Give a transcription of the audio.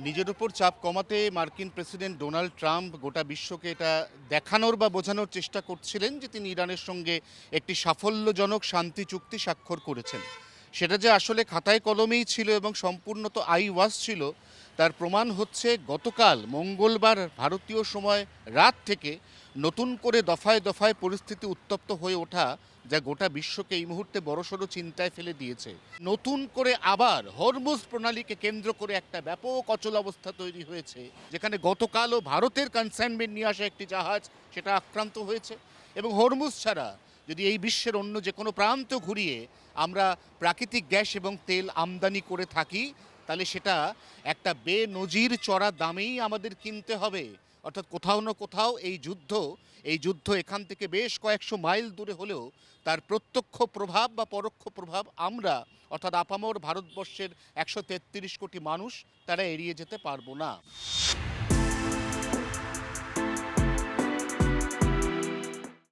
নিজের উপর চাপ কমাতে মার্কিন প্রেসিডেন্ট ডোনাল্ড ট্রাম্প গোটা বিশ্বকে এটা দেখানোর বা বোঝানোর চেষ্টা করছিলেন যে তিনি ইরানের সঙ্গে একটি সাফল্যজনক শান্তি চুক্তি স্বাক্ষর করেছেন। সেটা যে আসলে খাতায় কলমেই ছিল এবং সম্পূর্ণত আইওয়াজ ছিল তার প্রমাণ হচ্ছে গতকাল মঙ্গলবার ভারতীয় সময় রাত থেকে নতুন করে দফায় দফায় পরিস্থিতি উত্তপ্ত হয়ে ওঠা, যা গোটা বিশ্বকে এই মুহূর্তে বড়সড় চিন্তায় ফেলে দিয়েছে। নতুন করে আবার হরমুজ প্রণালীকে কেন্দ্র করে একটা ব্যাপক অচলাবস্থা তৈরি হয়েছে, যেখানে গতকালও ভারতের কনসাইনমেন্ট নিয়ে আসা একটি জাহাজ সেটা আক্রান্ত হয়েছে। এবং হরমুজ ছাড়া যদি এই বিশ্বের অন্য যে কোনো প্রান্ত ঘুরিয়ে আমরা প্রাকৃতিক গ্যাস এবং তেল আমদানি করে থাকি, তাহলে সেটা একটা বেনজির চড়া দামেই আমাদের কিনতে হবে। অর্থাৎ কোথাও না কোথাও এই যুদ্ধ এখান থেকে বেশ কয়েকশো মাইল দূরে হলেও তার প্রত্যক্ষ প্রভাব বা পরোক্ষ প্রভাব আমরা, অর্থাৎ আপামর ভারতবর্ষের 133 কোটি মানুষ, তারা এড়িয়ে যেতে পারবো না।